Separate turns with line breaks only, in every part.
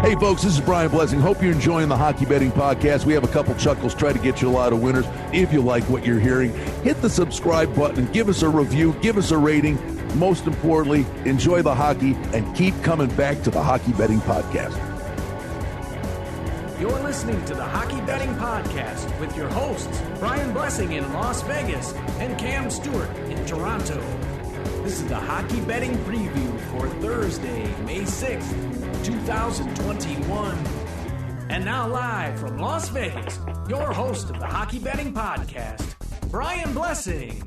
Hey, folks, this is Brian Blessing. Hope you're enjoying the Hockey Betting Podcast. We have a couple chuckles, try to get you a lot of winners. If you like what you're hearing, hit the subscribe button, give us a review, give us a rating. Most importantly, enjoy the hockey and keep coming back to the Hockey Betting Podcast.
You're listening to the Hockey Betting Podcast with your hosts, Brian Blessing in Las Vegas and Cam Stewart in Toronto. This is the Hockey Betting Preview for Thursday, May 6th, 2021. And now live from Las Vegas, your host of the Hockey Betting Podcast, Brian Blessing.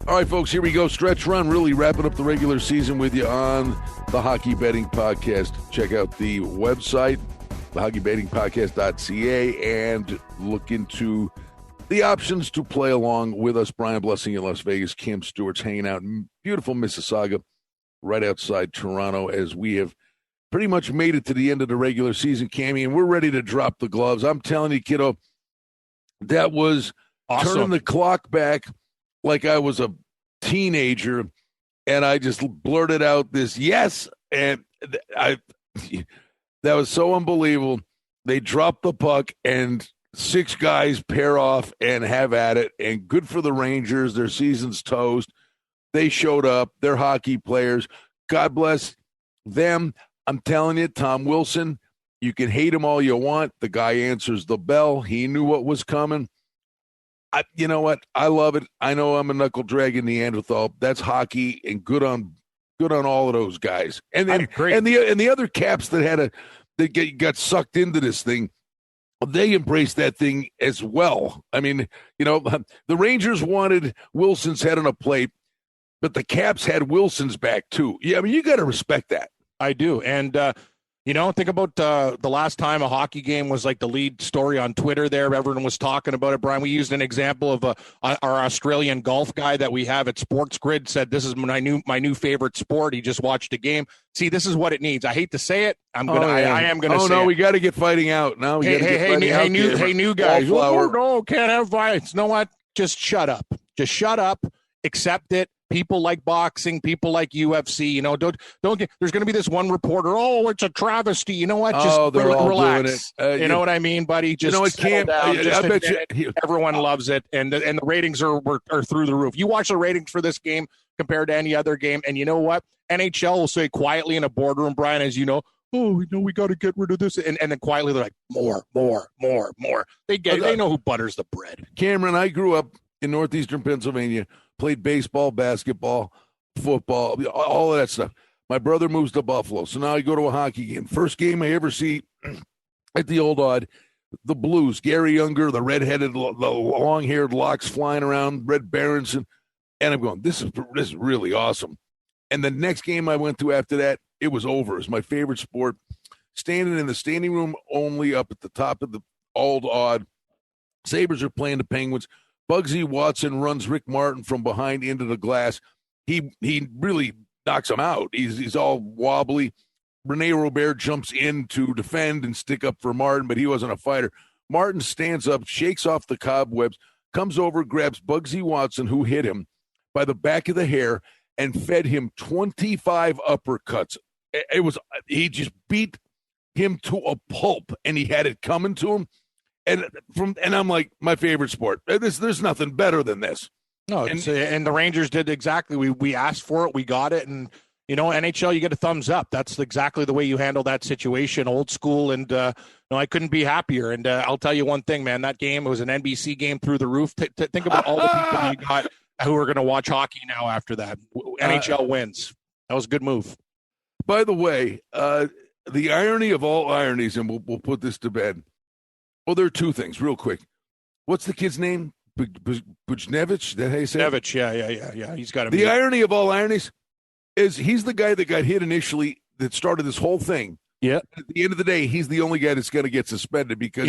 All right, folks, here we go. Stretch run, really wrapping up the regular season with you on the Hockey Betting Podcast. Check out the website, thehockeybettingpodcast.ca, and look into the options to play along with us. Brian Blessing in Las Vegas, Cam Stewart's hanging out in beautiful Mississauga, right outside Toronto, as we have pretty much made it to the end of the regular season, Cammy, and we're ready to drop the gloves. I'm telling you, kiddo, that was awesome. Turning the clock back like I was a teenager, and I just blurted out this yes, and that was so unbelievable. They dropped the puck, and 6 guys pair off and have at it, and good for the Rangers. Their season's toast. They showed up. They're hockey players. God bless them. I'm telling you, Tom Wilson, you can hate him all you want. The guy answers the bell. He knew what was coming. You know what? I love it. I know I'm a knuckle-dragging Neanderthal. That's hockey, and good on all of those guys. And then, and the other Caps that got sucked into this thing, they embraced that thing as well. I mean, you know, the Rangers wanted Wilson's head on a plate, but the Caps had Wilson's back too. Yeah, I mean, you got to respect that.
I do. And, think about the last time a hockey game was like the lead story on Twitter there. Everyone was talking about it, Brian. We used an example of our Australian golf guy that we have at Sports Grid said, this is my new favorite sport. He just watched a game. See, this is what it needs. I hate to say it. I am going to say it.
Oh, no, we got to get fighting out. Now we
new guys. Oh, no, can't have violence. You know what? Just shut up. Just shut up. Accept it. People like boxing, people like UFC, you know, don't get, there's going to be this one reporter, oh, it's a travesty. You know what? Just relax. You know what I mean, buddy? Just, I bet you everyone loves it. And the ratings are through the roof. You watch the ratings for this game compared to any other game. And you know what? NHL will say quietly in a boardroom, Brian, as you know, oh, we got to get rid of this. And then quietly they're like, more. They know who butters the bread.
Cameron, I grew up in northeastern Pennsylvania, played baseball, basketball, football, all of that stuff. My brother moves to Buffalo, so now I go to a hockey game. First game I ever see at the Old Odd, the Blues, Gary Younger, the redheaded, the long-haired locks flying around, Red Berenson, and I'm going, this is really awesome. And the next game I went to after that, it was over. It was my favorite sport. Standing in the standing room only up at the top of the Old Odd. Sabres are playing the Penguins. Bugsy Watson runs Rick Martin from behind into the glass. He really knocks him out. He's all wobbly. Rene Robert jumps in to defend and stick up for Martin, but he wasn't a fighter. Martin stands up, shakes off the cobwebs, comes over, grabs Bugsy Watson, who hit him, by the back of the hair and fed him 25 uppercuts. He just beat him to a pulp, and he had it coming to him. And I'm like, my favorite sport. There's nothing better than this.
No, and the Rangers did exactly. We asked for it, we got it, and you know, NHL, you get a thumbs up. That's exactly the way you handle that situation, old school, and I couldn't be happier. And I'll tell you one thing, man, that game, it was an NBC game through the roof. Think about all the people you got who are going to watch hockey now after that. NHL wins. That was a good move.
By the way, the irony of all ironies, and we'll put this to bed. Well, there are two things, real quick. What's the kid's name? Bujnevich? That how you say it?
Nevich, yeah. He's got
the irony of all ironies is he's the guy that got hit initially that started this whole thing.
Yeah.
At the end of the day, he's the only guy that's going to get suspended because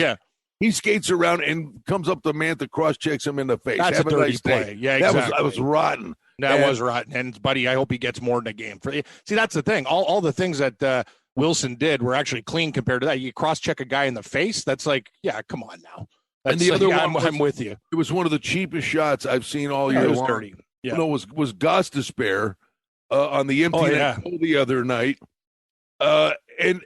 he skates around and comes up to Mantha, cross-checks him in the face.
That's a dirty play. Yeah, exactly.
That was rotten.
That was rotten. And, buddy, I hope he gets more in the game. See, that's the thing. All the things that Wilson did were actually clean compared to that. You cross-check a guy in the face, that's like, yeah, come on now.
And the other one
I'm with you.
It was one of the cheapest shots I've seen all year long. It was dirty. Yeah. No, was Gostisbehere on the empty net the other night. And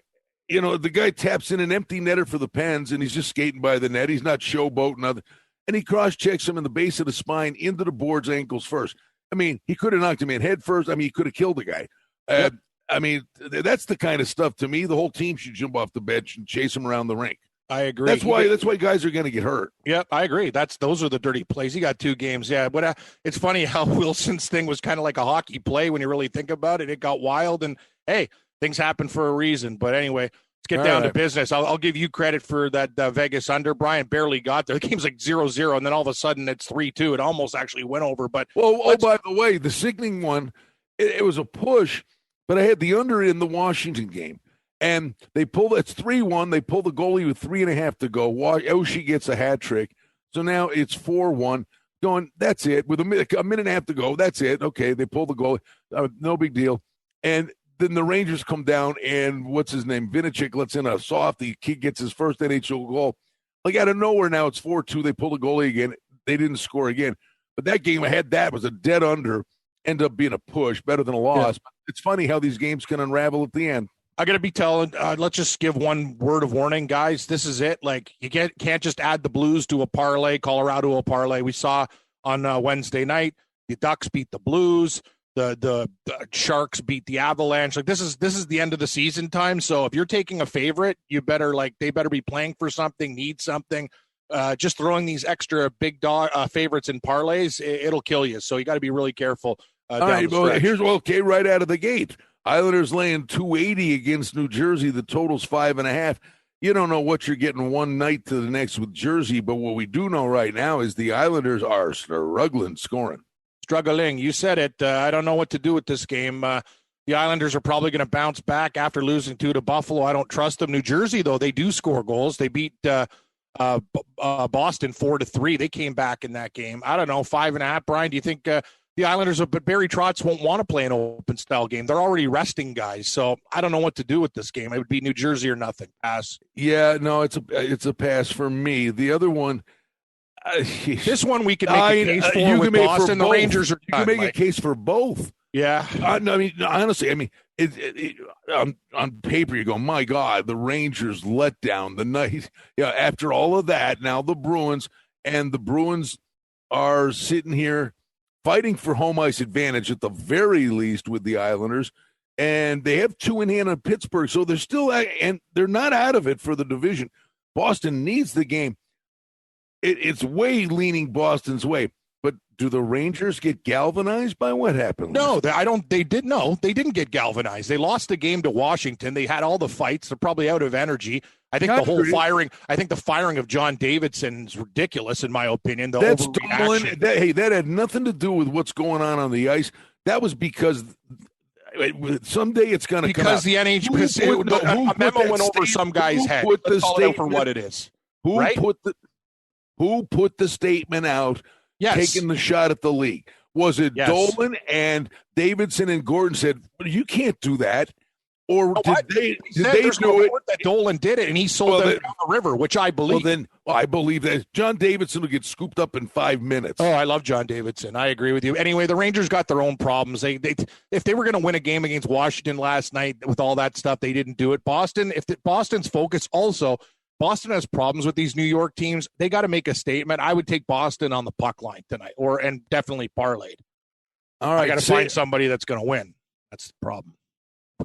the guy taps in an empty netter for the Pens, and he's just skating by the net. He's not showboating nothing. And he cross-checks him in the base of the spine into the board's ankles first. I mean, he could have knocked him in head first. I mean, he could have killed the guy.
Yep.
I mean, that's the kind of stuff, to me, the whole team should jump off the bench and chase him around the rink.
I agree.
That's why guys are going to get hurt.
Yep, I agree. Those are the dirty plays. He got 2 games. Yeah, but it's funny how Wilson's thing was kind of like a hockey play when you really think about it. It got wild, and, hey, things happen for a reason. But anyway, let's get down to business. I'll give you credit for that Vegas under. Brian barely got there. The game's like 0-0, and then all of a sudden it's 3-2. It almost actually went over. But
by the way, the sickening one, it was a push, but I had the under in the Washington game. And it's 3-1. They pull the goalie with 3.5 to go. Oshie gets a hat trick. So now it's 4-1. Going, that's it. With a minute and a half to go, that's it. Okay, they pull the goalie. No big deal. And then the Rangers come down, and what's his name? Vinicic lets in a softie. Kid gets his first NHL goal. Like out of nowhere now, it's 4-2. They pull the goalie again. They didn't score again. But that game ahead, that was a dead under. Ended up being a push, better than a loss. Yeah. It's funny how these games can unravel at the end.
I got to be telling, let's just give one word of warning, guys. This is it. Like, you can't just add the Blues to a parlay, Colorado a parlay. We saw on Wednesday night, the Ducks beat the Blues. The Sharks beat the Avalanche. Like, this is the end of the season time. So if you're taking a favorite, they better be playing for something, need something. Just throwing these extra big dog favorites in parlays, it'll kill you. So you got to be really careful.
All right, well, here's right out of the gate. Islanders laying 280 against New Jersey. The total's 5.5. You don't know what you're getting one night to the next with Jersey, but what we do know right now is the Islanders are struggling scoring.
Struggling. You said it. I don't know what to do with this game. The Islanders are probably going to bounce back after losing 2 to Buffalo. I don't trust them. New Jersey, though, they do score goals. They beat Boston 4-3. They came back in that game. I don't know, 5.5. Brian, do you think the Islanders, but Barry Trotz won't want to play an open style game? They're already resting guys, so I don't know what to do with this game. It would be New Jersey or nothing. Pass.
Yeah, no, it's a pass for me. The other one,
this one we can make a case for with Boston. The Rangers are.
You can make a case for both.
Yeah,
I mean, honestly, I mean, on paper you go, my God, the Rangers let down the night. Yeah, after all of that, now the Bruins are sitting here fighting for home ice advantage at the very least with the Islanders, and they have 2 in hand on Pittsburgh, so they're still and they're not out of it for the division. Boston needs the game. It's way leaning Boston's way. But do the Rangers get galvanized by what happened?
No, they didn't get galvanized. They lost the game to Washington. They had all the fights. They're probably out of energy. I think the firing of John Davidson is ridiculous, in my opinion.
That had nothing to do with what's going on the ice. That was because someday it's going to come out.
Because the NHL, a memo went over some guy's head. Let's call it for what it is.
Who put the statement out?
Yes.
Taking the shot at the league. Was it Dolan and Davidson and Gordon said, you can't do that? Or did they do it?
That Dolan did it, and he sold them down the river, which I believe.
I believe that John Davidson will get scooped up in 5 minutes.
Oh, I love John Davidson. I agree with you. Anyway, the Rangers got their own problems. If they were going to win a game against Washington last night with all that stuff, they didn't do it. Boston's focus also – Boston has problems with these New York teams. They got to make a statement. I would take Boston on the puck line tonight, and definitely parlayed.
All right,
I got to find somebody that's going to win. That's the problem.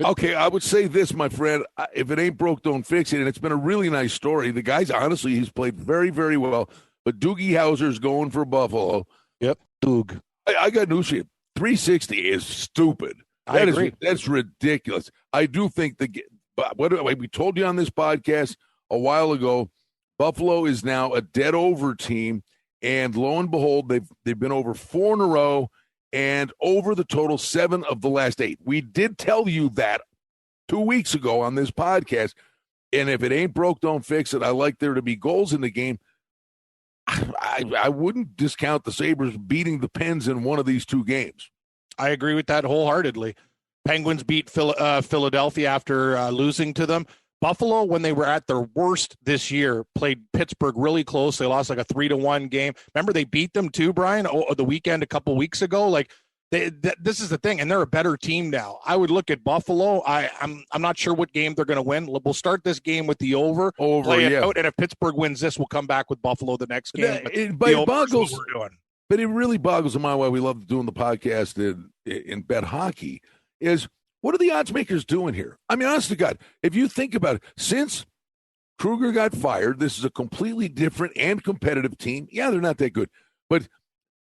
Okay, I would say this, my friend. If it ain't broke, don't fix it. And it's been a really nice story. The guy's honestly, he's played very, very well. But Doogie Howser's going for Buffalo.
Yep, Doog.
I got news for you. 360 is stupid.
I agree.
That's ridiculous. I do think we told you on this podcast a while ago, Buffalo is now a dead over team, and lo and behold, they've been over 4 in a row and over the total 7 of the last 8. We did tell you that 2 weeks ago on this podcast, and if it ain't broke, don't fix it. I like there to be goals in the game. I wouldn't discount the Sabres beating the Pens in one of these 2 games.
I agree with that wholeheartedly. Penguins beat Philadelphia after losing to them. Buffalo, when they were at their worst this year, played Pittsburgh really close. They lost like a 3-1 game. Remember, they beat them too, Brian, the weekend a couple weeks ago. Like, This is the thing, and they're a better team now. I would look at Buffalo. I'm not sure what game they're going to win. We'll start this game with the over play it out, and if Pittsburgh wins this, we'll come back with Buffalo the next game.
It really boggles the mind why we love doing the podcast in bet hockey is what are the odds makers doing here? I mean, honest to God, if you think about it, since Kruger got fired, this is a completely different and competitive team. Yeah, they're not that good, but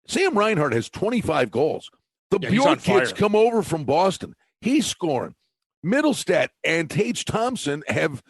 Sam Reinhart has 25 goals. The Bjork kids come over from Boston. He's scoring. Middlestat and Tage Thompson have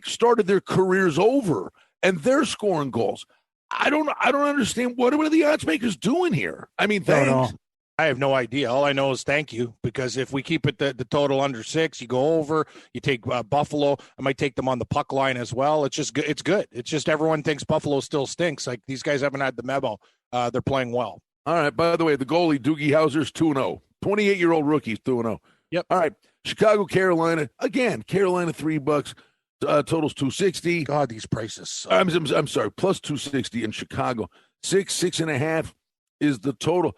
started their careers over, and they're scoring goals. I don't understand what are the odds makers doing here. I mean, thanks.
I have no idea. All I know is thank you, because if we keep it the total under 6, you go over, you take Buffalo. I might take them on the puck line as well. It's just good. It's good. It's just everyone thinks Buffalo still stinks. Like, these guys haven't had the memo. They're playing well.
All right. By the way, the goalie, Doogie Howser's 2-0. 28-year-old rookie, 2-0.
Yep.
All right. Chicago, Carolina. Again, Carolina, $3. Totals $260.
God, these prices.
I'm sorry. Plus $260 in Chicago. 6.5 is the total.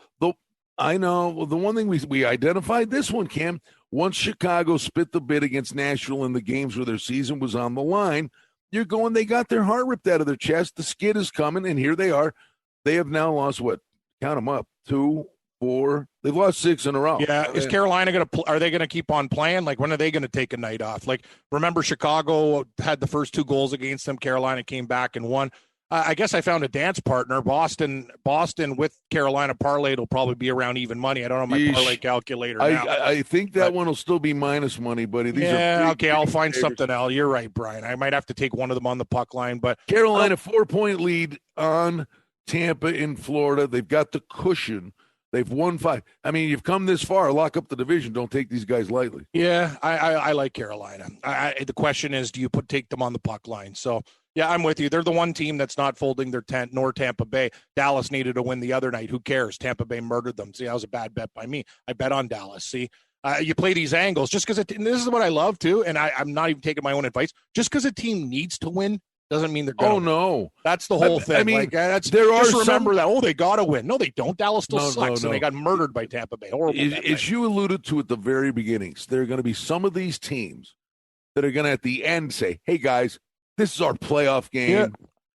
I know. Well, the one thing we identified this one, Cam. Once Chicago spit the bid against Nashville in the games where their season was on the line, they got their heart ripped out of their chest. The skid is coming, and here they are. They have now lost what? Count them up. 2, 4. They've lost 6 in a row.
Yeah. Is Carolina are they going to keep on playing? Like, when are they going to take a night off? Like, remember Chicago had the first 2 goals against them. Carolina came back and won. I guess I found a dance partner. Boston with Carolina parlayed will probably be around even money. I don't know my parlay calculator now.
I think that one will still be minus money, buddy.
I'll find something else. You're right, Brian. I might have to take one of them on the puck line. But
Carolina, 4-point lead on Tampa in Florida. They've got the cushion. They've won 5. I mean, you've come this far. Lock up the division. Don't take these guys lightly.
Yeah, I like Carolina. The question is, do you take them on the puck line? So, yeah, I'm with you. They're the one team that's not folding their tent, nor Tampa Bay. Dallas needed to win the other night. Who cares? Tampa Bay murdered them. See, that was a bad bet by me. I bet on Dallas. See, you play these angles just because and this is what I love, too, and I'm not even taking my own advice. Just because a team needs to win doesn't mean they're going to win.
No.
That's the whole thing. I mean, remember that. They got to win. No, they don't. Dallas still sucks, and they got murdered by Tampa Bay. Horrible.
As you alluded to at the very beginnings, there are going to be some of these teams that are going to, at the end, say, hey, guys, this is our playoff game.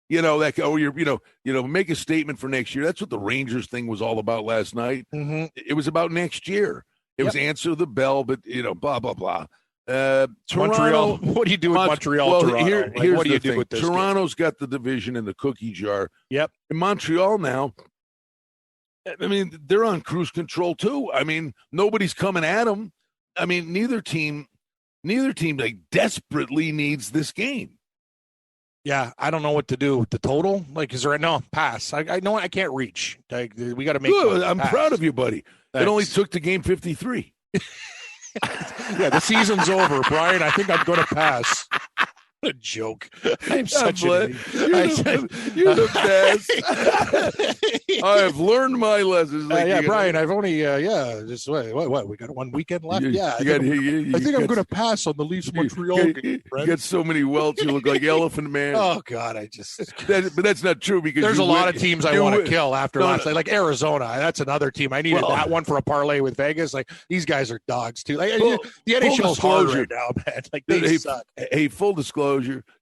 Yeah. Make a statement for next year. That's what the Rangers thing was all about last night.
Mm-hmm.
It was about next year. It was answer the bell, but, blah, blah, blah.
Toronto, Montreal. What do you do with Montreal?
Well,
Toronto?
Here's
what do you
the
do with this?
Toronto's got the division in the cookie jar.
Yep.
In Montreal now, I mean, they're on cruise control too. I mean, nobody's coming at them. I mean, neither team desperately needs this game.
Yeah, I don't know what to do with the total. Like, is there pass? I know I can't reach. We got to make.
Good. I'm proud of you, buddy. Thanks. It only took to game 53.
Yeah, the season's over, Brian. I think I'm going to pass. What a joke. I'm such an idiot.
You're the best. I have learned my lessons.
Brian, I've only, just what? We got 1 weekend left? I think I'm going to pass on the Leafs Montreal game.
You got so many welts, you look like Elephant Man.
Oh, God,
but that's not true because
there's a lot of teams I want to kill after last night. Like Arizona, that's another team. I needed that one for a parlay with Vegas. Like, these guys are dogs, too. Like, the NHL's hard right now, man. Like, they suck.
Hey, full disclosure.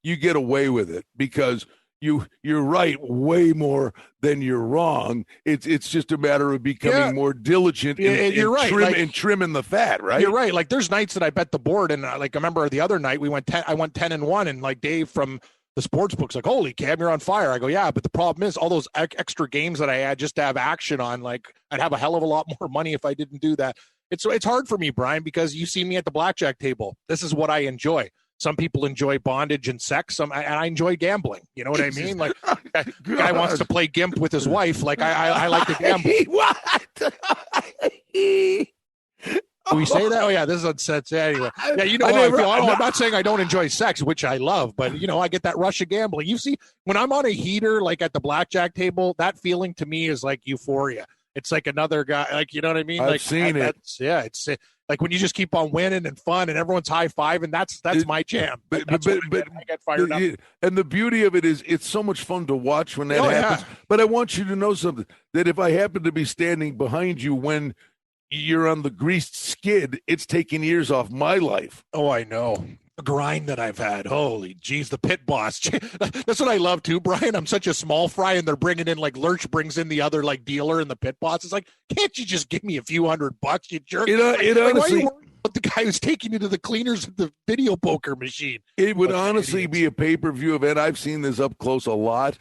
You get away with it because you're right way more than you're wrong. It's just a matter of becoming more diligent and trimming the fat, right?
You're right. Like, there's nights that I bet the board, and I remember the other night I went 10-1, and like Dave from the sports book's like, holy Cam, you're on fire. I go, yeah, but the problem is all those extra games that I had just to have action on, like, I'd have a hell of a lot more money if I didn't do that. It's hard for me, Brian, because you see me at the blackjack table. This is what I enjoy. Some people enjoy bondage and sex. And I enjoy gambling. You know what I mean? Like, a guy wants to play gimp with his wife. Like, I like to gamble.
What?
Do we say that? Oh, yeah, this is unset. Anyway. Yeah, you know how I feel. I'm not saying I don't enjoy sex, which I love, but, I get that rush of gambling. You see, when I'm on a heater, like at the blackjack table, that feeling to me is like euphoria. It's like another guy, like, you know what I mean?
I've seen it.
It's like when you just keep on winning and fun and everyone's high-fiving, that's my jam.
But
I get fired up.
And the beauty of it is it's so much fun to watch when that happens. Yeah. But I want you to know something, that if I happen to be standing behind you when you're on the greased skid. It's taking years off my life.
Oh, I know. The grind that I've had. Holy geez, the pit boss. That's what I love too, Brian. I'm such a small fry, and they're bringing in like Lurch brings in the other like dealer and the pit boss. It's like, can't you just give me a few $100, you jerk?
It honestly,
why are you worried about the guy who's taking you to the cleaners at the video poker machine?
It would honestly be a pay-per-view event. I've seen this up close a lot.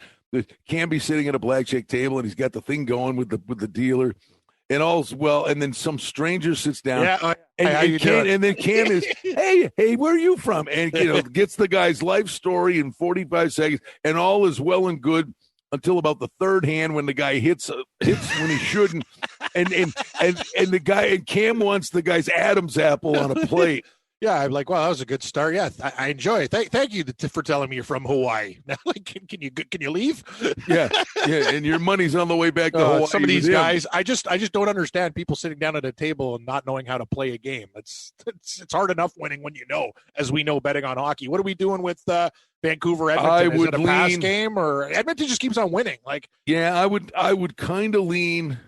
Can be sitting at a blackjack table, and he's got the thing going with the dealer. And all's well, and then some stranger sits down, and then Cam is, hey, where are you from? And gets the guy's life story in 45 seconds, and all is well and good until about the third hand when the guy hits when he shouldn't, and the guy and Cam wants the guy's Adam's apple on a plate.
Yeah, I'm like, wow, that was a good start. Yeah, I enjoy it. Thank you for telling me you're from Hawaii. Now, like, can you leave?
Yeah, and your money's on the way back to Hawaii.
Some of these guys, I just don't understand people sitting down at a table and not knowing how to play a game. It's hard enough winning when you know, as we know, betting on hockey. What are we doing with Vancouver Edmonton? Is it a pass game, or Edmonton just keeps on winning? Like,
yeah, I would kind of lean.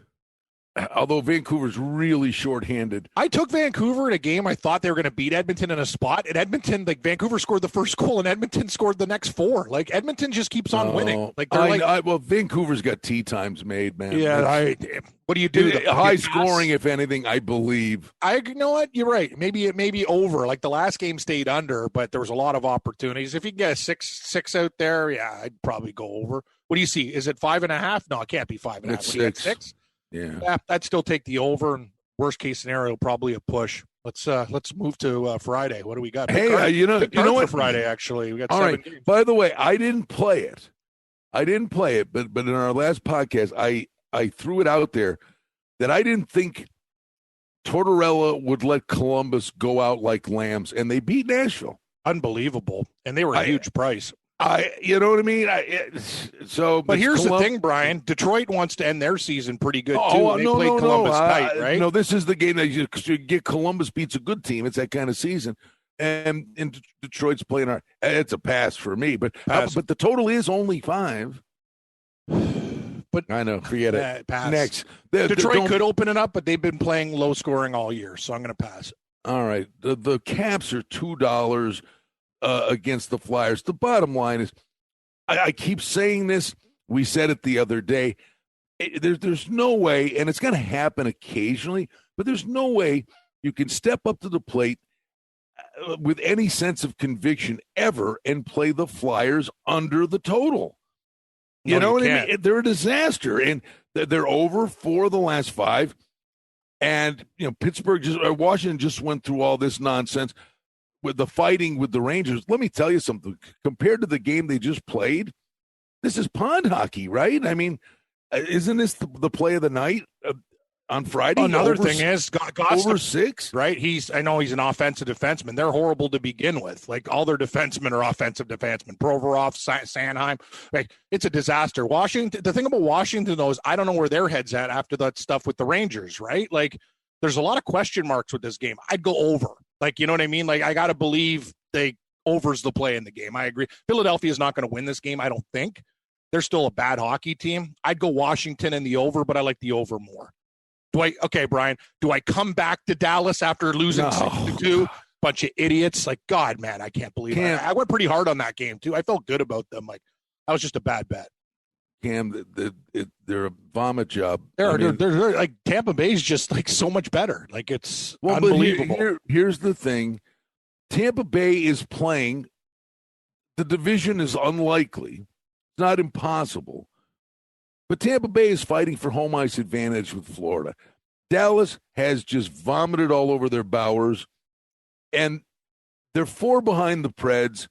Although Vancouver's really shorthanded.
I took Vancouver in a game I thought they were going to beat Edmonton in a spot. And Edmonton, like, Vancouver scored the first goal and Edmonton scored the next 4. Like, Edmonton just keeps on winning. Like,
well, Vancouver's got tee times made, man.
Yeah, what do you do?
High scoring, if anything, I believe.
You know what? You're right. Maybe it may be over. Like, the last game stayed under, but there was a lot of opportunities. If you can get a six out there, yeah, I'd probably go over. What do you see? Is it 5.5? No, it can't be 5.5.
It's 6.
6?
Yeah,
I'd still take the over, and worst case scenario, probably a push. Let's move to Friday. What do we got?
Hey, you know what?
Friday, actually, we got
all
7
right.
games.
By the way, I didn't play it, but in our last podcast, I threw it out there that I didn't think Tortorella would let Columbus go out like lambs, and they beat Nashville.
Unbelievable, and they were a huge price.
You know what I mean?
But here's the thing, Brian. Detroit wants to end their season pretty good, too. They
played
Columbus tight, right?
No, this is the game that you get Columbus beats a good team. It's that kind of season. And Detroit's playing it's a pass for me. But the total is only 5.
But
I know. Forget it.
Pass.
Next.
Detroit could open it up, but they've been playing low scoring all year, so I'm going to pass.
All right. The Caps are $2. Against the Flyers. The bottom line is, I keep saying this. We said it the other day. There's no way, and it's going to happen occasionally, but there's no way you can step up to the plate with any sense of conviction ever and play the Flyers under the total. You know what I mean? They're a disaster, and they're over 4 of the last 5. And Washington just went through all this nonsense with the fighting with the Rangers. Let me tell you something. Compared to the game they just played, this is pond hockey, right? I mean, isn't this the play of the night on Friday?
Another thing is
over 6,
right? I know he's an offensive defenseman. They're horrible to begin with. Like, all their defensemen are offensive defensemen. Provorov, Sanheim. Like, it's a disaster. Washington. The thing about Washington, though, is I don't know where their head's at after that stuff with the Rangers, right? Like, there's a lot of question marks with this game. I'd go over. Like, you know what I mean? Like, I got to believe they overs the play in the game. I agree. Philadelphia is not going to win this game, I don't think. They're still a bad hockey team. I'd go Washington in the over, but I like the over more. Okay, Brian, do I come back to Dallas after losing 6-2? Bunch of idiots. Like, God, man, I can't believe it. I went pretty hard on that game, too. I felt good about them. Like, that was just a bad bet.
Cam, they're a vomit job.
They're like, Tampa Bay's just like so much better. Like, it's unbelievable.
But here's the thing: Tampa Bay is playing. The division is unlikely. It's not impossible, but Tampa Bay is fighting for home ice advantage with Florida. Dallas has just vomited all over their bowers, and they're 4 behind the Preds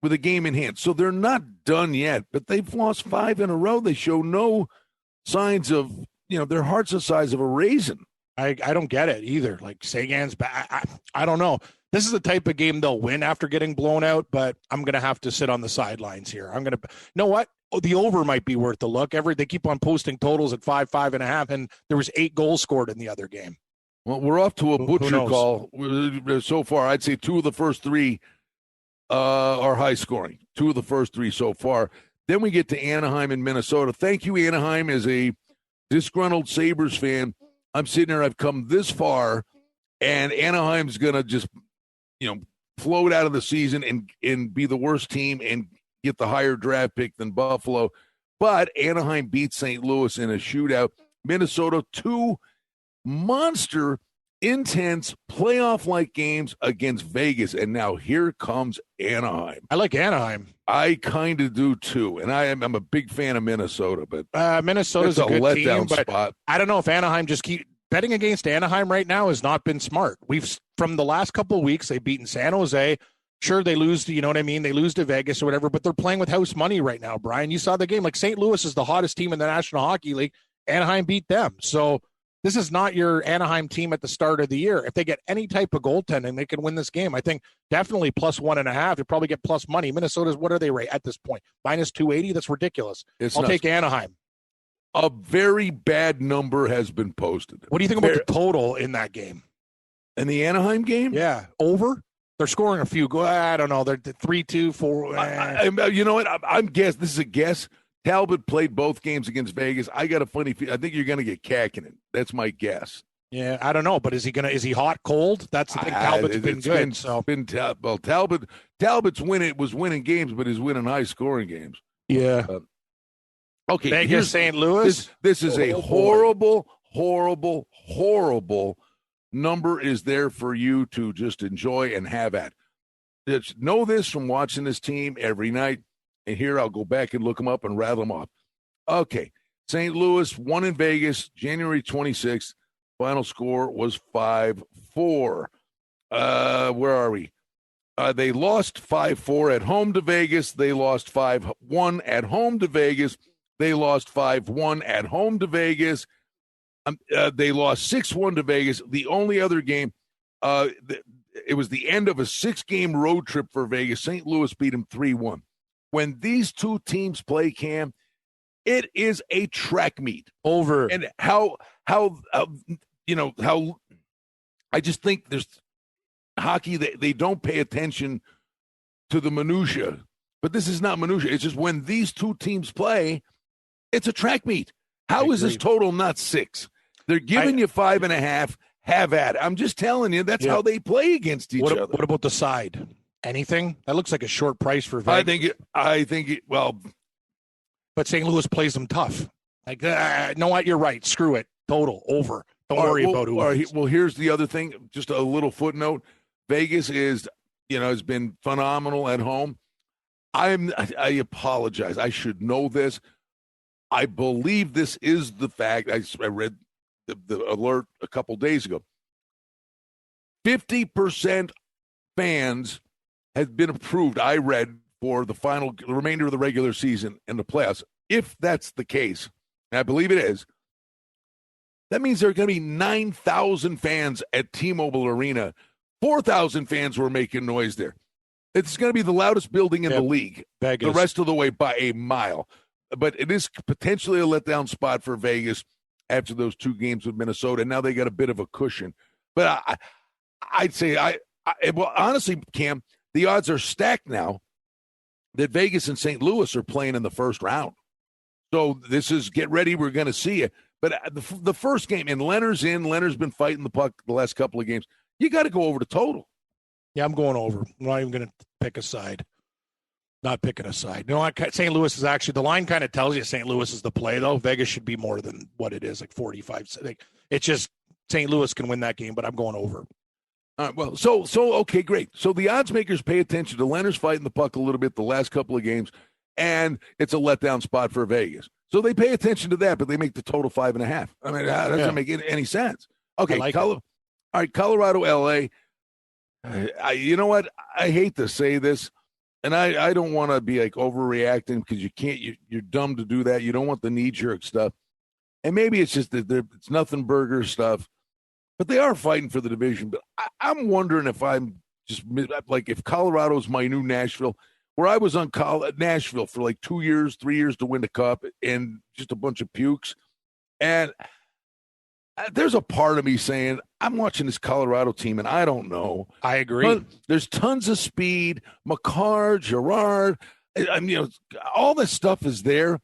with a game in hand. So they're not done yet, but they've lost 5 in a row. They show no signs of, their heart's the size of a raisin.
I don't get it either. Like, Sagan's back. I don't know. This is the type of game they'll win after getting blown out, but I'm going to have to sit on the sidelines here. You know what? The over might be worth a look. They keep on posting totals at 5.5, and there was 8 goals scored in the other game.
Well, we're off to a butcher call so far. I'd say 2 of the first 3 are high scoring. 2 of the first 3 so far. Then we get to Anaheim and Minnesota. Thank you, Anaheim, as a disgruntled Sabres fan. I'm sitting there, I've come this far, and Anaheim's going to just, float out of the season and be the worst team and get the higher draft pick than Buffalo. But Anaheim beat St. Louis in a shootout. Minnesota, 2 monster, intense, playoff-like games against Vegas. And now here comes Anaheim.
I like Anaheim.
I kind of do, too. And I'm a big fan of Minnesota. But
Minnesota's a good
letdown
team, but
spot.
I don't know if Anaheim just keep betting against Anaheim right now has not been smart. From the last couple of weeks, they've beaten San Jose. Sure, they lose, you know what I mean? They lose to Vegas or whatever, but they're playing with house money right now, Brian. You saw the game. Like, St. Louis is the hottest team in the National Hockey League. Anaheim beat them. So this is not your Anaheim team at the start of the year. If they get any type of goaltending, they can win this game. I think definitely plus 1.5. You probably get plus money. Minnesota's, what are they rate at this point? Minus 280? That's ridiculous. I'll take Anaheim.
A very bad number has been posted.
What do you think about the total in that game?
In the Anaheim game?
Yeah. Over? They're scoring a few. I don't know. They're 3-2, 4.
You know what? I'm guessing. This is a guess. Talbot played both games against Vegas. I got a funny feeling. I think you're going to get Kakinen. That's my guess.
Yeah, I don't know, but is he hot, cold? That's the thing. Talbot's been good.
Talbot's winning games, but he's winning high scoring games.
Yeah.
Okay.
Vegas, St. Louis.
This is a horrible number is there for you to just enjoy and have at. Just know this from watching this team every night. And here I'll go back and look them up and rattle them off. Okay. St. Louis won in Vegas, January 26th. Final score was 5-4. Where are we? They lost 5-4 at home to Vegas. They lost 5-1 at home to Vegas. They lost 5-1 at home to Vegas. They lost 6-1 to Vegas. The only other game, it was the end of a 6-game road trip for Vegas. St. Louis beat them 3-1. When these two teams play, Cam, it is a track meet.
Over.
And how I just think there's hockey, they don't pay attention to the minutia. But this is not minutia. It's just when these two teams play, it's a track meet. How is this total not 6? They're giving you 5.5. Have at it. I'm just telling you, that's how they play against each other.
What about the side? Anything? That looks like a short price for Vegas.
I think it. Well,
but St. Louis plays them tough. Like, know what? You're right. Screw it. Total over. Don't worry about who.
Well, here's the other thing. Just a little footnote. Vegas has been phenomenal at home. I apologize. I should know this. I believe this is the fact. I read the alert a couple days ago. 50% fans have been approved, I read, for the remainder of the regular season and the playoffs. If that's the case, and I believe it is, that means there are going to be 9,000 fans at T-Mobile Arena. 4,000 fans were making noise there. It's going to be the loudest building in the league,
Vegas.
The rest of the way by a mile. But it is potentially a letdown spot for Vegas after those 2 games with Minnesota. Now they got a bit of a cushion. But I'd say, well, honestly, Cam, the odds are stacked now that Vegas and St. Louis are playing in the first round. So this is get ready. We're going to see it. But the first game, and Leonard's been fighting the puck the last couple of games. You got to go over the total.
Yeah, I'm going over. I'm not even going to pick a side. Not picking a side. No, St. Louis is actually, the line kind of tells you St. Louis is the play, though. Vegas should be more than what it is, like 45. It's just St. Louis can win that game, but I'm going over.
All right, well, so okay, great. So the odds makers pay attention to Leonard's fighting the puck a little bit the last couple of games, and it's a letdown spot for Vegas. So they pay attention to that, but they make the total 5.5. I mean, that doesn't make any sense. Okay, all right, Colorado, L.A. You know what? I hate to say this, and I don't want to be like overreacting because you can't. You're dumb to do that. You don't want the knee-jerk stuff. And maybe it's just that it's nothing burger stuff. But they are fighting for the division. But I'm wondering if I'm just like if Colorado's my new Nashville, where I was on Nashville for like 2 years, 3 years to win the cup and just a bunch of pukes. And there's a part of me saying, I'm watching this Colorado team, and I don't know.
I agree.
There's tons of speed. Makar, Girard, all this stuff is there.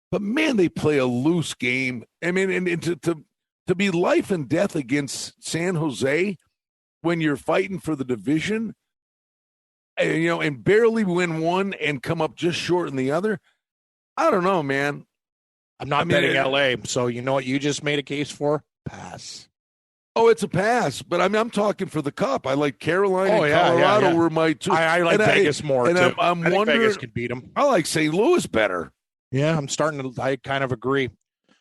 But, man, they play a loose game. I mean, and to to be life and death against San Jose when you're fighting for the division, and barely win one and come up just short in the other. I don't know, man.
I'm not betting LA, so you know what you just made a case for? Pass.
Oh, it's a pass, but I'm talking for the Cup. I like Carolina and Colorado were my two.
I like Vegas more,
and
too.
I'm
I think
wondering,
Vegas can beat them.
I like St. Louis better.
Yeah, I kind of agree.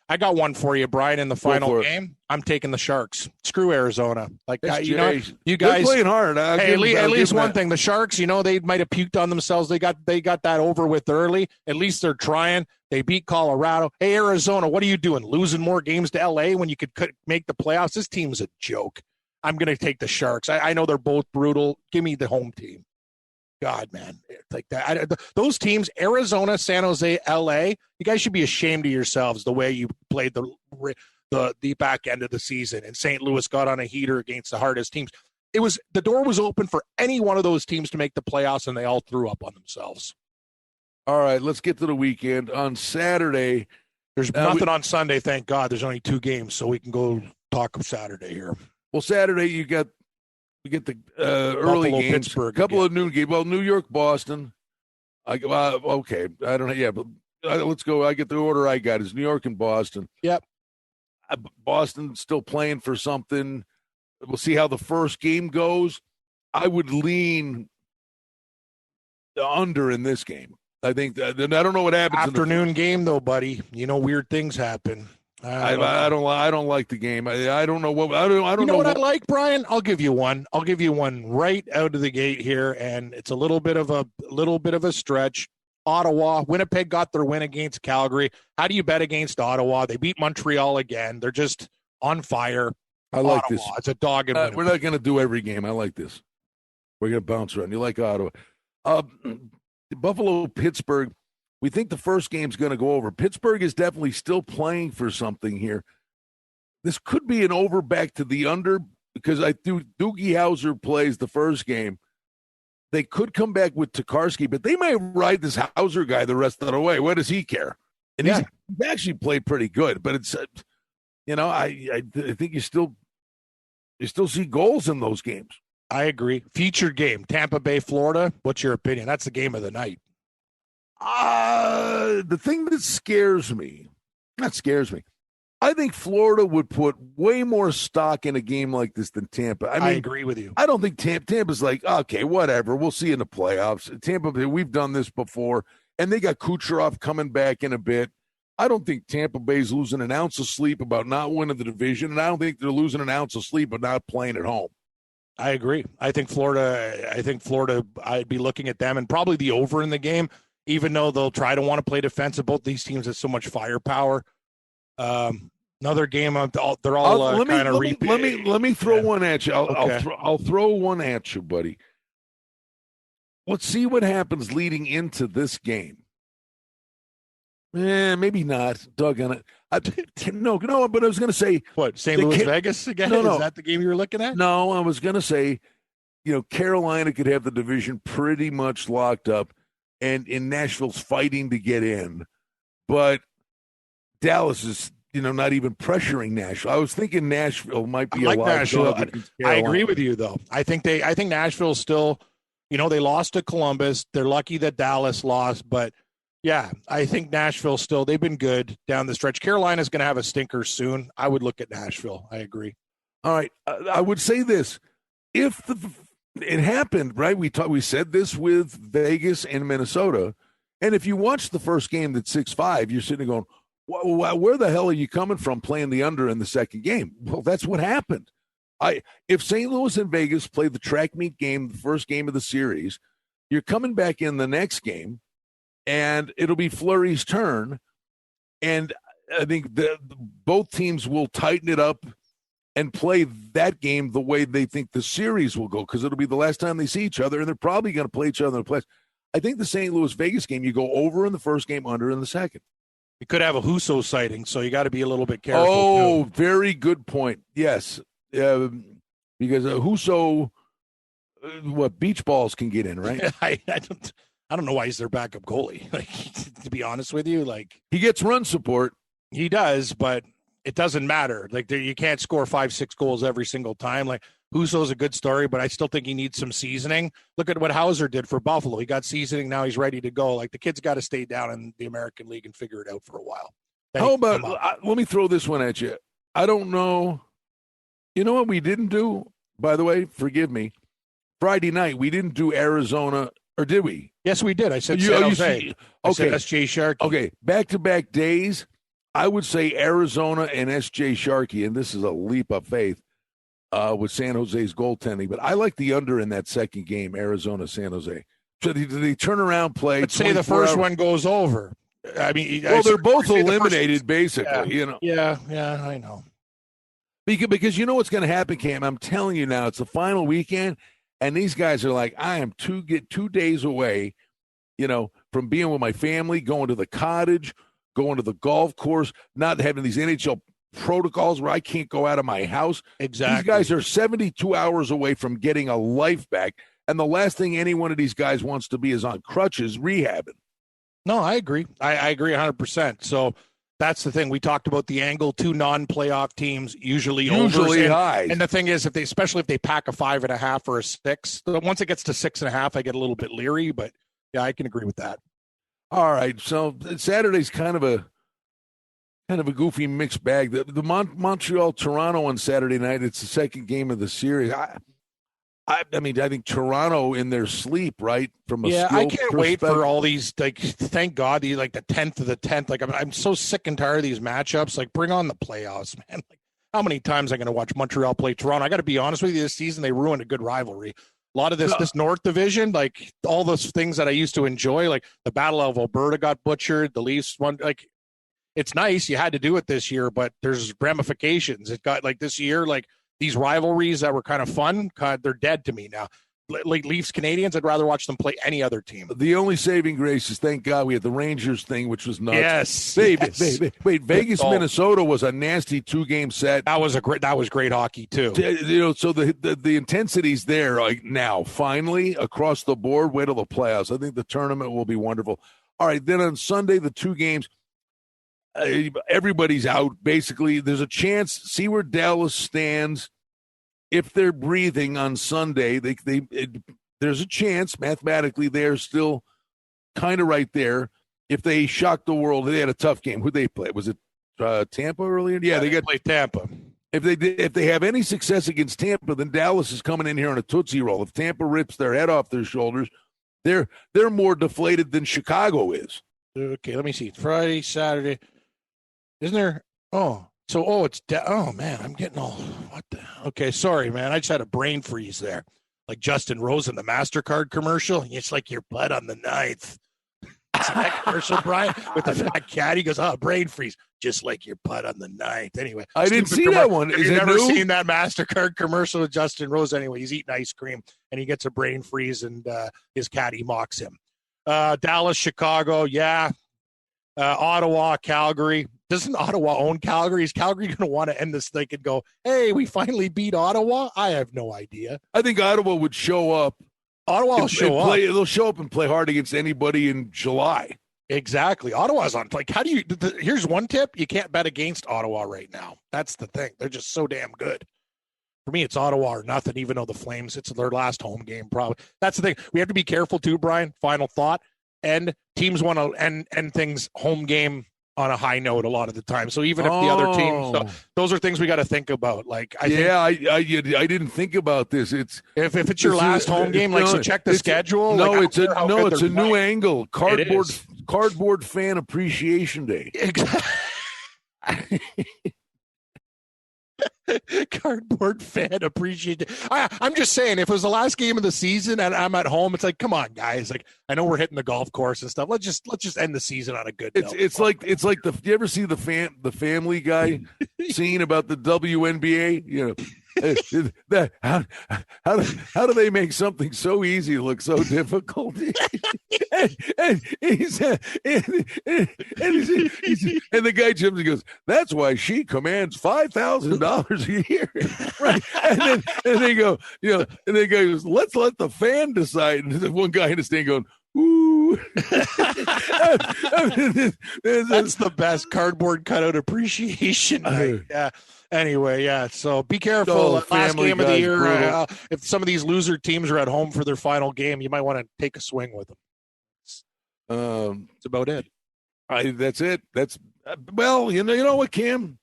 I got one for you, Brian, in the final game. I'm taking the Sharks. Screw Arizona. Like, you guys
they're playing hard.
Hey, at least one thing. The Sharks, they might have puked on themselves. They got that over with early. At least they're trying. They beat Colorado. Hey, Arizona, what are you doing? Losing more games to LA when you could make the playoffs? This team's a joke. I'm going to take the Sharks. I know they're both brutal. Give me the home team. God, man, it's like that. Those teams, Arizona, San Jose, LA, you guys should be ashamed of yourselves the way you played the back end of the season. And St. Louis got on a heater against the hardest teams. The door was open for any one of those teams to make the playoffs, and they all threw up on themselves.
All right, let's get to the weekend. On Saturday,
there's nothing on Sunday. Thank God. There's only 2 games, so we can go talk Saturday here.
Well, Saturday we get the early
Buffalo,
games,
Pittsburgh,
a couple of noon games. Well, New York, Boston. Okay, I don't know. Yeah, but let's go. I get the order I got is New York and Boston.
Yep.
Boston still playing for something. We'll see how the first game goes. I would lean the under in this game. I think I don't know what happens.
Afternoon game though, buddy. Weird things happen.
I don't like the game. I don't know what I don't
know what I like, Brian. I'll give you one. I'll give you one right out of the gate here, and it's a little bit of a stretch. Ottawa, Winnipeg got their win against Calgary. How do you bet against Ottawa? They beat Montreal again. They're just on fire.
I like
Ottawa,
this.
It's a dog.
We're not going to do every game. I like this. We're going to bounce around. You like Ottawa. Buffalo, Pittsburgh. We think the first game's going to go over. Pittsburgh is definitely still playing for something here. This could be an over back to the under because I think Doogie Howser plays the first game. They could come back with Tokarski, but they might ride this Hauser guy the rest of the way. What does he care? And he's actually played pretty good, but it's, I think you still see goals in those games.
I agree. Featured game, Tampa Bay, Florida. What's your opinion? That's the game of the night.
The thing that scares me, I think Florida would put way more stock in a game like this than Tampa. I
agree with you.
I don't think Tampa's like, okay, whatever. We'll see in the playoffs. Tampa, we've done this before, and they got Kucherov coming back in a bit. I don't think Tampa Bay's losing an ounce of sleep about not winning the division, and I don't think they're losing an ounce of sleep about not playing at home.
I agree. I think Florida, I'd be looking at them and probably the over in the game, even though they'll try to want to play defensive. Both these teams have so much firepower. Another game, they're all kind of repeat.
Let me throw one at you. I'll throw one at you, buddy. Let's see what happens leading into this game. Maybe not. Dug on it. No, but I was going to say.
What, St. Louis, Vegas again?
No.
Is that the game you were looking at?
No, I was going to say, Carolina could have the division pretty much locked up, and Nashville's fighting to get in. But Dallas is, not even pressuring Nashville. I was thinking Nashville might be
Nashville. I agree with you, though. I think Nashville's still, they lost to Columbus. They're lucky that Dallas lost, but yeah, I think Nashville still, they've been good down the stretch. Carolina's going to have a stinker soon. I would look at Nashville. I agree.
All right. I would say this. If it happened, right? We said this with Vegas and Minnesota. And if you watch the first game that's 6-5, you're sitting there going, where the hell are you coming from playing the under in the second game? Well, that's what happened. If St. Louis and Vegas play the track meet game, the first game of the series, you're coming back in the next game, and it'll be Fleury's turn. And I think both teams will tighten it up and play that game the way they think the series will go, because it'll be the last time they see each other, and they're probably going to play each other in the playoffs. I think the St. Louis-Vegas game, you go over in the first game, under in the second.
You could have a Husso sighting, so you got to be a little bit careful.
Oh, too. Very good point. Yes, because Husso, beach balls can get in, right?
I don't know why he's their backup goalie. To be honest with you,
he gets run support.
He does, but it doesn't matter. Like you can't score 5-6 goals every single time. Like Husso's a good story, but I still think he needs some seasoning. Look at what Hauser did for Buffalo. He got seasoning. Now he's ready to go. Like the kid's got to stay down in the American League and figure it out for a while.
How about, let me throw this one at you. I don't know. You know what we didn't do, by the way? Forgive me. Friday night, we didn't do Arizona, or did we?
Yes, we did. I said San Jose. I said SJ Sharkey.
Okay, back-to-back days, I would say Arizona and SJ Sharkey, and this is a leap of faith with San Jose's goaltending, but I like the under in that second game, Arizona-San Jose. So they turn around, play.
Let's say the first one goes over. I mean,
well, they're both eliminated, basically.
Yeah,
you know.
Yeah, I know.
Because you know what's going to happen, Cam. I'm telling you now, it's the final weekend, and these guys are like, I am 2 days away, from being with my family, going to the cottage, going to the golf course, not having these NHL protocols where I can't go out of my house.
Exactly.
These guys are 72 hours away from getting a life back, and the last thing any one of these guys wants to be is on crutches rehabbing.
No, I agree. I agree 100%. So that's the thing. We talked about the angle. 2 non-playoff teams usually
high.
And the thing is, especially if they pack a 5.5 or a 6, once it gets to 6.5, I get a little bit leery. But yeah, I can agree with that.
All right. So Saturday's kind of a goofy mixed bag. The Montreal Toronto on Saturday night. It's the second game of the series. I mean, I think Toronto in their sleep, right? From a
I can't wait for all these. Like, thank God, the 10th of the 10th. Like, I'm so sick and tired of these matchups. Like, bring on the playoffs, man. Like, how many times am I going to watch Montreal play Toronto? I got to be honest with you. This season, they ruined a good rivalry. A lot of this North Division, like all those things that I used to enjoy, like the Battle of Alberta got butchered. The Leafs won. Like, it's nice. You had to do it this year, but there's ramifications. It got like this year, like. These rivalries that were kind of fun, they're dead to me now. Like Leafs Canadians, I'd rather watch them play any other team.
The only saving grace is, thank God, we had the Rangers thing, which was nuts.
Yes.
Wait, Vegas, Minnesota was a nasty 2-game set.
That was great hockey too.
So the intensity's there like now. Finally, across the board, wait till the playoffs. I think the tournament will be wonderful. All right, then on Sunday, the 2 games. Everybody's out, basically. There's a chance, see where Dallas stands. If they're breathing on Sunday, there's a chance, mathematically, they're still kind of right there. If they shock the world, they had a tough game. Who'd they play? Was it Tampa earlier? Yeah, they
played Tampa.
If they have any success against Tampa, then Dallas is coming in here on a Tootsie Roll. If Tampa rips their head off their shoulders, they're more deflated than Chicago is.
Okay, let me see. Friday, Saturday. Isn't there? Man, I'm getting all, what the, okay, sorry, man. I just had a brain freeze there. Like Justin Rose in the MasterCard commercial. It's like your butt on the 9th. See that commercial, Brian? With the fat cat. He goes, brain freeze. Just like your butt on the 9th. Anyway.
I didn't see that one.
Have you never seen that MasterCard commercial with Justin Rose? Anyway, he's eating ice cream, and he gets a brain freeze, and his caddy mocks him. Dallas, Chicago, yeah. Ottawa, Calgary. Doesn't Ottawa own Calgary? Is Calgary going to want to end this thing and go, hey, we finally beat Ottawa? I have no idea.
I think Ottawa would show up.
Ottawa will show up.
They'll show up and play hard against anybody in July.
Exactly. Ottawa's on. Like, how do you – here's one tip. You can't bet against Ottawa right now. That's the thing. They're just so damn good. For me, it's Ottawa or nothing, even though the Flames, it's their last home game probably. That's the thing. We have to be careful too, Brian. Final thought. And teams want to end things home game on a high note a lot of the time. So even if the other teams, those are things we got to think about. Like, I
didn't think about this. It's
if it's your last home game, like, so check the schedule.
No, it's a new angle. Cardboard fan appreciation day.
Exactly. Cardboard fan appreciate it. I'm just saying, if it was the last game of the season and I'm at home, it's like, come on, guys. Like, I know we're hitting the golf course and stuff. Let's just end the season on a good note.
It's like do you ever see the Family Guy scene about the WNBA? You know, how do they make something so easy look so difficult? and the guy jumps and goes, that's why she commands $5,000 a year, right? And they go, and the guy goes, let's let the fan decide. And there's one guy in the stand going, Ooh.
That's the best cardboard cutout appreciation night. Yeah. Anyway, yeah. So be careful. Last game of the year. If some of these loser teams are at home for their final game, you might want to take a swing with them. That's about it.
That's it. Well, you know what, Cam?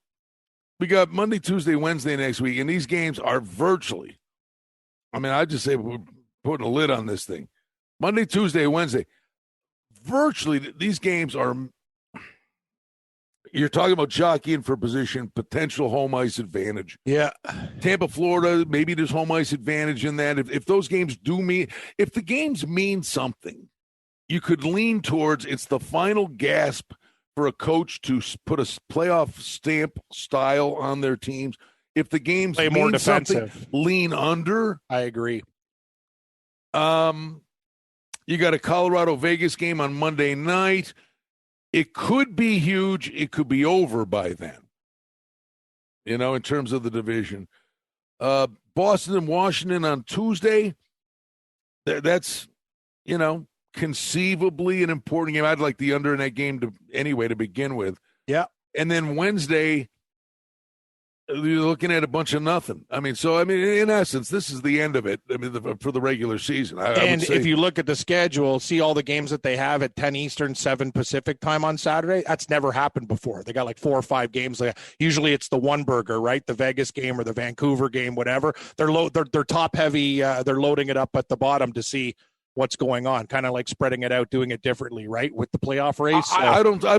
We got Monday, Tuesday, Wednesday next week, and these games are virtually. I mean, I just say we're putting a lid on this thing. Monday, Tuesday, Wednesday. Virtually, these games are. You're talking about jockeying for position, potential home ice advantage.
Yeah.
Tampa, Florida, maybe there's home ice advantage in that. If those games if the games mean something, you could lean towards it's the final gasp for a coach to put a playoff stamp style on their teams. If the games
play more defensive,
lean under.
I agree.
You got a Colorado-Vegas game on Monday night. It could be huge. It could be over by then, in terms of the division. Boston and Washington on Tuesday. That's, conceivably an important game. I'd like the under in that game to begin with.
Yeah. And
then Wednesday, you're looking at a bunch of nothing. In essence, this is the end of it. For the regular season.
If you look at the schedule, see all the games that they have at 10 Eastern, 7 Pacific time on Saturday. That's never happened before. They got like 4 or 5 games. Usually it's the one burger, right? The Vegas game or the Vancouver game, whatever. They're top heavy. They're loading it up at the bottom to see what's going on, kind of like spreading it out, doing it differently, right, with the playoff race.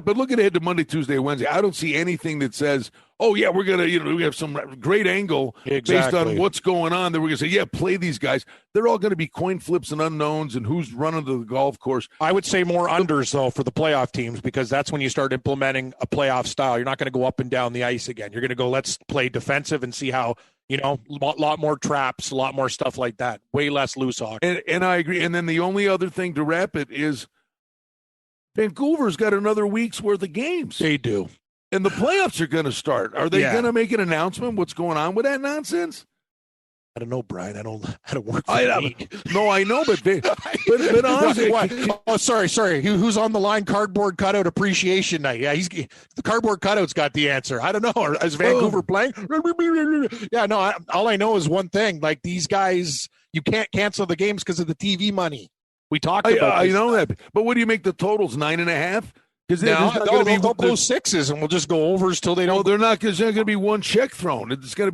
But looking ahead to Monday, Tuesday, Wednesday, I don't see anything that says, oh, yeah, we're going to, we have some great angle based on what's going on that we're going to say, yeah, play these guys. They're all going to be coin flips and unknowns and who's running to the golf course.
I would say more unders, though, for the playoff teams, because that's when you start implementing a playoff style. You're not going to go up and down the ice again. You're going to go, let's play defensive and see how, a lot more traps, a lot more stuff like that. Way less loose hockey.
And I agree. And then the only other thing to wrap it is Vancouver's got another week's worth of games.
They do.
And the playoffs are going to start. Are they going to make an announcement? What's going on with that nonsense?
I don't know, Brian. I don't work for the league.
No, I know, but honestly,
oh, sorry. Who's on the line? Cardboard cutout appreciation night. Yeah, the cardboard cutout's got the answer. I don't know. Is Vancouver playing? Yeah, no. All I know is one thing. Like, these guys, you can't cancel the games because of the TV money. We talked about.
I know that, but what do you make the totals? 9.5?
Because they'll go sixes, and we'll just go overs till they don't.
No, they're not. Because there's going to be one check thrown. There's going to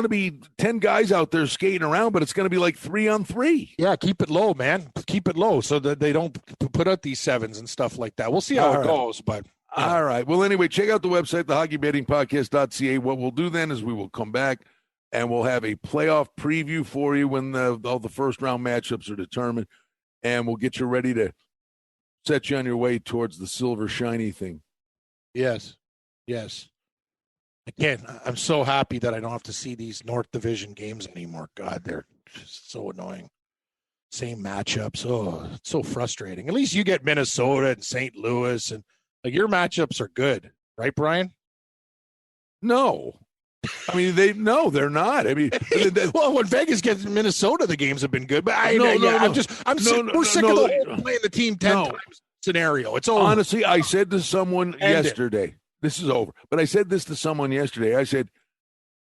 be 10 guys out there skating around, but it's going to be like 3-on-3.
Yeah, keep it low, man. Keep it low so that they don't put out these sevens and stuff like that. We'll see how it goes, but.
All right. Well, anyway, check out the website, thehockeybettingpodcast.ca. What we'll do then is we will come back and we'll have a playoff preview for you when all the first-round matchups are determined, and we'll get you ready to set you on your way towards the silver shiny thing.
Yes. Again, I'm so happy that I don't have to see these North Division games anymore. God, they're just so annoying. Same matchups. Oh, it's so frustrating. At least you get Minnesota and St. Louis, and your matchups are good, right, Brian?
No. I mean, they're not. I mean,
well, when Vegas gets Minnesota, the games have been good. But we're sick of the whole playing the team 10 times scenario. It's over.
Honestly, I said to someone yesterday, this is over. But I said this to someone yesterday. I said,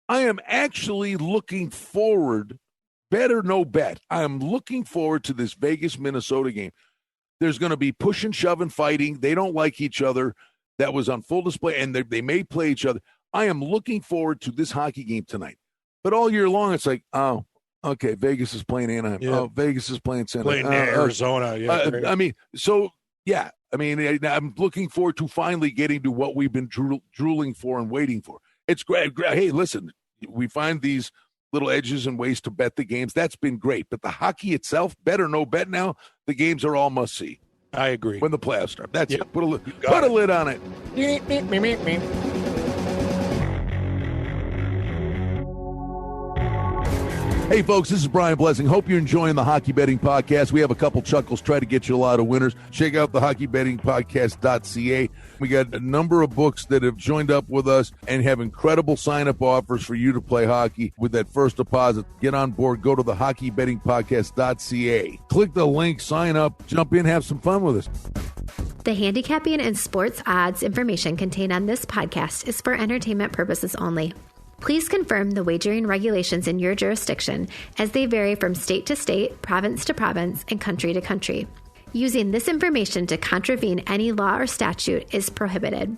I am actually looking forward, bet or no bet, I am looking forward to this Vegas-Minnesota game. There's going to be push and shove and fighting. They don't like each other. That was on full display, and they may play each other. I am looking forward to this hockey game tonight. But all year long, it's like, oh, okay, Vegas is playing Anaheim. Yeah. Oh, Vegas is playing San
Playing Arizona.
Yeah. I'm looking forward to finally getting to what we've been drooling for and waiting for. It's great. Hey, listen, we find these little edges and ways to bet the games. That's been great. But the hockey itself, bet or no bet now, the games are all must-see.
I agree.
When the playoffs start. That's it. Put a lid on it. Hey, folks, this is Brian Blessing. Hope you're enjoying the Hockey Betting Podcast. We have a couple chuckles, try to get you a lot of winners. Check out the hockeybettingpodcast.ca. We got a number of books that have joined up with us and have incredible sign-up offers for you to play hockey with that first deposit. Get on board. Go to the hockeybettingpodcast.ca. Click the link, sign up, jump in, have some fun with us.
The handicapping and sports odds information contained on this podcast is for entertainment purposes only. Please confirm the wagering regulations in your jurisdiction as they vary from state to state, province to province, and country to country. Using this information to contravene any law or statute is prohibited.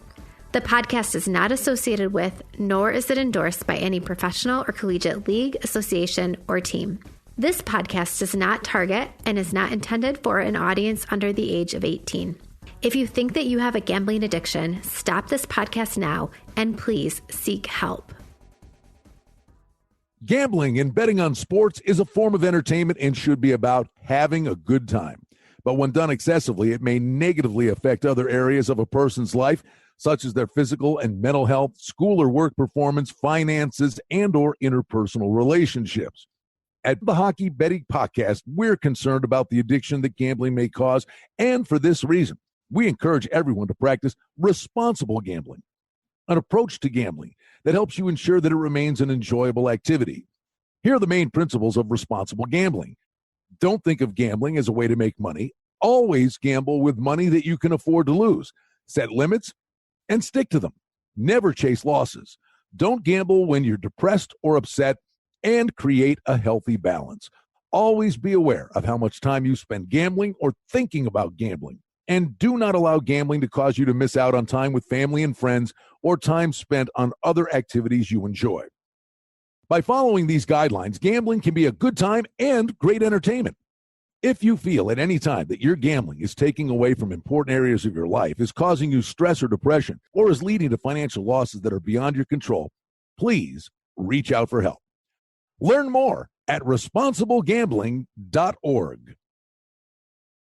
The podcast is not associated with, nor is it endorsed by any professional or collegiate league, association, or team. This podcast does not target and is not intended for an audience under the age of 18. If you think that you have a gambling addiction, stop this podcast now and please seek help.
Gambling and betting on sports is a form of entertainment and should be about having a good time. But when done excessively, it may negatively affect other areas of a person's life, such as their physical and mental health, school or work performance, finances, and or interpersonal relationships. At the Hockey Betting Podcast, we're concerned about the addiction that gambling may cause, and for this reason, we encourage everyone to practice responsible gambling, an approach to gambling that helps you ensure that it remains an enjoyable activity. Here are the main principles of responsible gambling. Don't think of gambling as a way to make money. Always gamble with money that you can afford to lose. Set limits and stick to them. Never chase losses. Don't gamble when you're depressed or upset, and create a healthy balance. Always be aware of how much time you spend gambling or thinking about gambling. And do not allow gambling to cause you to miss out on time with family and friends or time spent on other activities you enjoy. By following these guidelines, gambling can be a good time and great entertainment. If you feel at any time that your gambling is taking away from important areas of your life, is causing you stress or depression, or is leading to financial losses that are beyond your control, please reach out for help. Learn more at responsiblegambling.org.